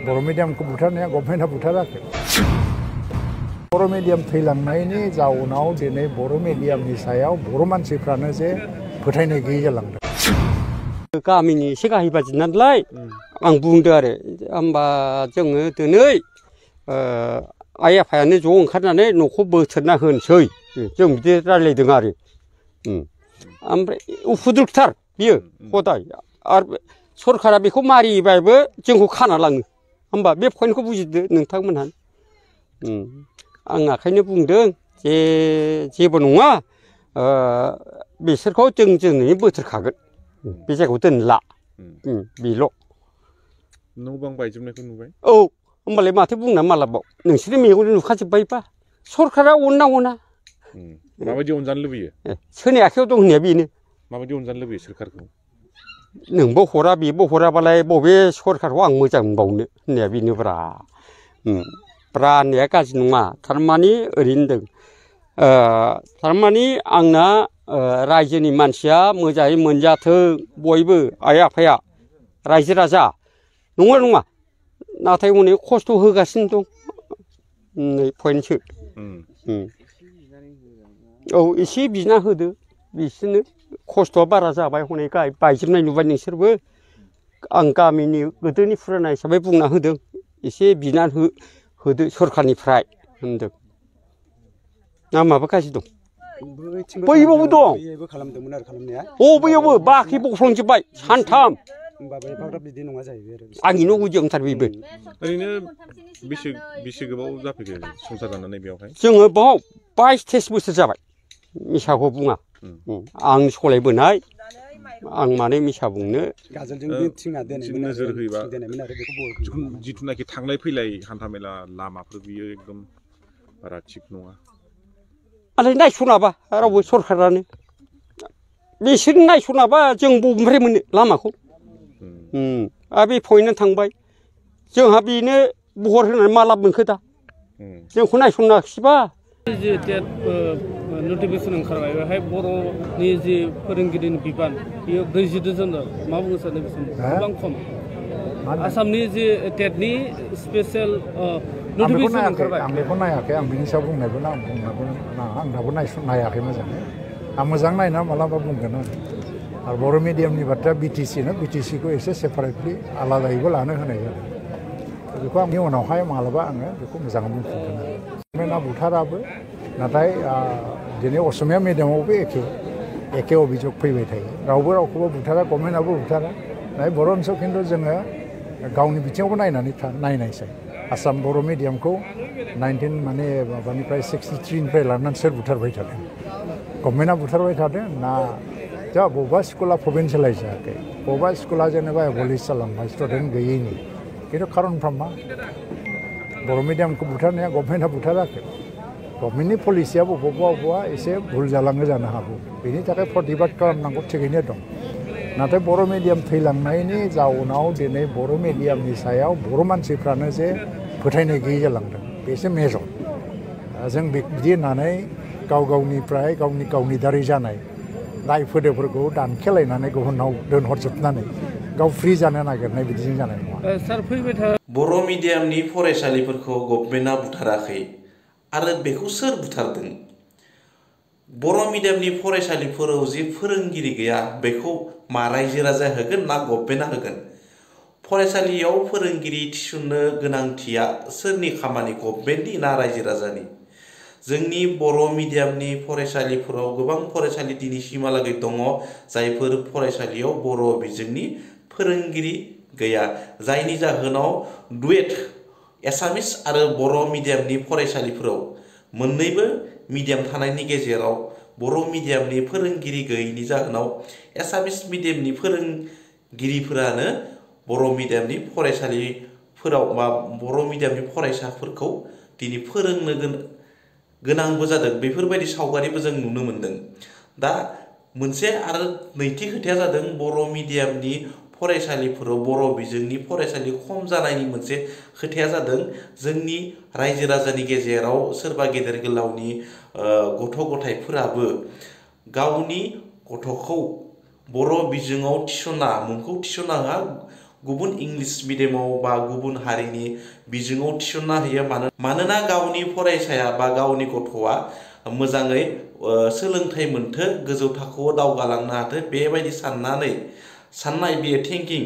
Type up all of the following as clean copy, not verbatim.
बर' मिडियामखौ बुथारनाया गभर्नमेन्टआ बुथाराखै बर' मिडियाम थैलांनायनि जाउनाव दिनै बर' मिडियामनि सायाव बर' मानसिफ्रानो जे फोथायनाय गैयै जालांदों गामिनि एसे गाहाय बादि नालाय आं बुंदों आरो होमबा जोङो दिनै आइ आफायानो ज' ओंखारनानै न'खौ बोथ्रोदना होनोसै जों बिदि रायज्लायदों आरो ओमफ्राय उफुद्रुगथार बियो हदाय आरो सरकारा बेखौ मारिबाबो जोंखौ खाना लाङो होमबा बे पइन्टखौ बुजिदो नोंथांमोनहा आं ओंखायनो बुंदों जे जेबो नङा बिसोरखौ जों दिनै बोथ्रोदखागोन बे जायगायाव दोनला बेल' न' बां बायजोबनायखौ नुबाय औ होमबालाय माथो बुंना मालाबाव नोंसोरनि मेगनजों नुखाजोब्बायबा सरकारा अनना अना माबायदि अनजानो लुबैयो सोरनि आखायाव दं होननाया बेनो माबायदि अनजानो लुबैयो सोरखारखौ नोंबो हरा बेबो हराबालाय बबे सरकारखौ आं मोजां मोनबावनो होननाया बेनोब्रा ब्रा होननाया गाज्रि नङा थारमाने ओरैनो होनदों थारमाने आंना रायजोनि मानसिया मोजाङै मोनजाथों बयबो आइ आफाया रायजो राजा नङा नङा नाथाय अनेक खस्थ' होगासिनो दं नै पइन्टसो औ एसे बिना होदो बिसोरनो खस्थ'आ बारा जाबाय हनै बायजोबनाय नुबाय नोंसोरबो आं गामिनि गोदोनि फुराना हिसाबै बुंना होदों एसे बिनानै होदो सरखारनिफ्राय होनदों ना माबा गाज्रि दं बैयावबो दं बैयावबो बाख्रि बख्लंजोब्बाय सानथाम आंनि न' गुदियावनोथार बेबो ओरैनो बेसे गोबाव जाफैखो संसार जानानै बेयावहाय जोङो बाव 22-23 बोसोर जाबाय मिसाखौ बुङा आं सलायबोनाय आं माने मिसा बुंनो नोजोर होयोबा जिथुनाखि थांलाय फैलाय हान्थामेला लामाफोर बियो एकदम बारा थिग नङा आरो नायस'नाबा रावबो सरखारानो बिसोर नायस'नाबा जों बबेनिफ्राय मोनो लामाखौ आरो बे पइन्टआ थांबाय जोंहा बेनो बहर होनानै मा लाब मोनखो दा जोंखौ नायस'नाखिसैबा जि टेट नटिफिकेसन ओंखारबाय बेवहाय बर'नि जि फोरोंगिरिनि बिबान बेयो 42 जन मा बुङो सार गोबां खम आसामनि जि टेटनि स्पेसियेल नटिफिकेसन ओंखारबाय आं बेखौ नायाखै आं बिनि सायाव बुंनोबो आं दाबो नायाखै मोजाङै आं मोजां नायना मालाबा बुंगोन आरो बर' मिडियामनि बाथ्राया बिटिसि ना बिटिसिखौ एसे सेपारेटलि आलादायैबो लानो होनाय जादों बेखौ आंनि उनावहाय मालाबा आङो बेखौ मोजाङै बुंफिनगोन आरो गभर्नमेन्टआ बुथाराबो नाथाय दिनै असमिया मिडियामावबो एखे अभियोग फैबाय थायो रावबो रावखौबो बुथारा गभर्नमेन्टआबो बुथारा नाथाय बर' ओनसोलाव खिन्थु जोङो गावनि बिथिङावबो नायनायसै आसाम बर' मिडियामखौ 63निफ्राय लानानै सोर बुथारबाय थादों गभर्नमेन्टआ बुथारबाय थादों ना जा बबेबा स्कुला प्रभिन्सियेलाइज जायाखै बबेबा स्कुला जेनेबा एबलिश जालांबाय स्टुडेन्ट गैयैनि खिन्थु खारनफ्रा मा बर' मिडियामखौ बुथारनाया गभर्नमेन्टआ बुथाराखै गभर्नमेन्टनि पलिसिया बबेबा एसे भुल जालाङो जानो हागौ बेनि थाखाय प्रतिबाद खालामनांगौ थिगैनो दं नाथाय बर' मिडियाम थैलांनायनि जाउनाव दिनै बर' मिडियामनि सायाव बर' मानसिफ्रानो जे फोथायनाय गैयै जालांदों बेसो मेजर जों बिदि होननानै गावनिफ्राय गावनि दारै जानाय दाय फोदोफोरखौ दानखेलायनानै गुबुनाव दोनहरजोबनानै गाव फ्रि जानो नागिरनाय बिदिजों जानाय नङा सार फैबाय बर' मिडियामनि फरायसालिफोरखौ गभर्नमेन्टआ बुथाराखै आरो बेखौ सोर बुथारदों बर' मिडियामनि फरायसालिफोराव जि फोरोंगिरि गैया बेखौ मा रायजो राजा होगोन ना गभर्नमेन्टआ होगोन फरायसालियाव फोरोंगिरि थिसननो गोनांथिया सोरनि खामानि गभर्नमेन्टनि ना रायजो राजानि जोंनि बर' मिडियामनि फरायसालिफोराव गोबां फरायसालि दिनैसिमहालागै दङ जायफोर फरायसालियाव बर' बिजोंनि फोरोंगिरि गैया जायनि जाहोनाव डुएट एसामिस आरो बर' मिडियामनि फरायसालिफोराव मोननैबो मिडियाम थानायनि गेजेराव बर' मिडियामनि फोरोंगिरि गैयैनि जाहोनाव एसामिस मिडियामनि फोरोंगिरिफोरानो बर' मिडियामनि फरायसालिफोराव बा बर' मिडियामनि फरायसाफोरखौ दिनै फोरोंनो गोनांबो जादों बेफोरबायदि सावगारिबो जों नुनो मोनदों दा मोनसे आरो नैथि खोथाया जादों बर' मिडियामनि फरायसालिफोराव बर' बिजोंनि फरायसालि खम जानायनि मोनसे खोथाया जादों जोंनि रायजो राजानि गेजेराव सोरबा गेदेर गोलावनि गथ' गथायफोराबो गावनि गथ'खौ बर' बिजोङाव मुंखौ थिसना होआ गुबुन इंलिश मिडियामाव बा गुबुन हारिनि बिजोङाव थिसनना होयो मानोना गावनि फरायसाया बा गावनि गथ'आ मोजाङै सोलोंथाइ मोनथो गोजौ थाखोआव दावगालांनो हाथो बेबायदि साननाय बेयो थिंकिं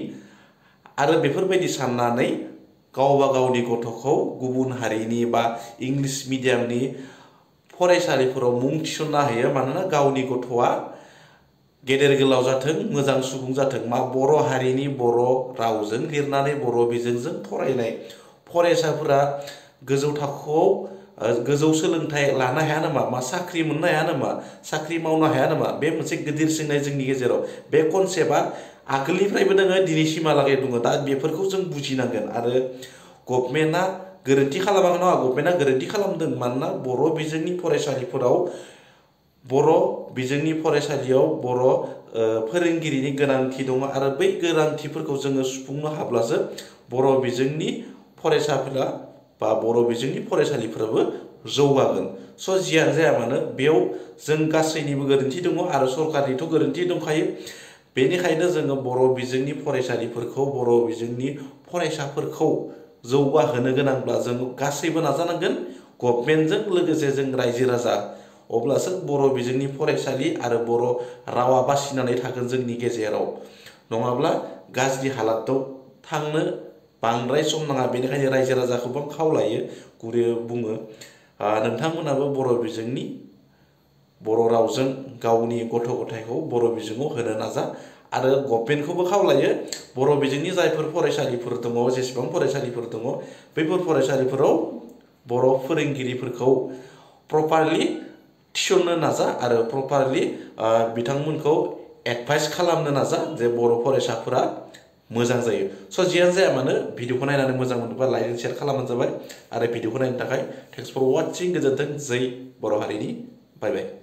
आरो बेफोरबायदि साननानै गावबा गावनि गथ'खौ गुबुन हारिनि बा इंलिश मिडियामनि फरायसालिफोराव मुं थिसनना होयो मानोना गावनि गथ'आ गेदेर गोलाव जाथों मोजां सुबुं जाथों बर' हारिनि बर' रावजों लिरनानै बर' बिजोंजों फरायनाय फरायसाफोरा गोजौ थाखोआव गोजौ सोलोंथाइ लानो हाया नामा साख्रि मोननो हाया नामा साख्रि मावनो हाया नामा बे मोनसे गिदिर सोंनाय जोंनि गेजेराव बे कनसेप्टआ आगोलनिफ्रायबो दङ दिनैसिमहालागै दङ दा बेफोरखौ जों बुजिनांगोन आरो गभर्नमेन्टआ गोरोन्थि खालामाखै नङा गभर्नमेन्टआ गोरोन्थि खालामदों मानोना बर' बिजोंनि फरायसालिफोराव बर' बिजोंनि फरायसालियाव बर' फोरोंगिरिनि गोनांथि दङ आरो बै गोनांथिफोरखौ जोङो सुफुंनो हाब्लासो बर' बिजोंनि फरायसाफोरा बा बर' बिजोंनि फरायसालिफोराबो जौगागोन स' जियानो जाया मानो बेयाव जों गासैनिबो गोरोन्थि दङ आरो सरकारनिथ' गोरोन्थि दंखायो बेनिखायनो जोङो बर' बिजोंनि फरायसालिफोरखौ बर' बिजोंनि फरायसाफोरखौ जौगाहोनो गोनांब्ला जों गासैबो नाजानांगोन गभर्नमेन्टजों लोगोसे जों रायजो राजा अब्लासो बर' बिजोंनि फरायसालि आरो बर' रावा बासिनानै थागोन जोंनि गेजेराव नङाब्ला गाज्रि हालादाव थांनो बांद्राय सम नाङा बेनिखायनो रायजो राजाखौबो खावलायो गुरैयै बुङो नोंथांमोनाबो बर' बिजोंनि बर' रावजों गावनि गथ' गथायखौ बर' बिजोङाव होनो नाजा आरो गभर्नमेन्टखौबो खावलायो बर' बिजोंनि जायफोर फरायसालिफोर दङ जेसेबां फरायसालिफोर दङ बैफोर फरायसालिफोराव बर' फोरोंगिरिफोरखौ प्रपारलि थिसननो नाजा आरो प्रपारलि बिथांमोनखौ एडभाइस खालामनो नाजा जे बर' फरायसाफोरा मोजां जायो स' जियानो जाया मानो भिडिअखौ नायनानै मोजां मोनोबा लाइक एन्ड शेयार खालामबानो जाबाय आरो भिडिअखौ नायनो थाखाय थेंक्स फर वाचिं गोजोन्थों जै बर' हारिनि बाय बाय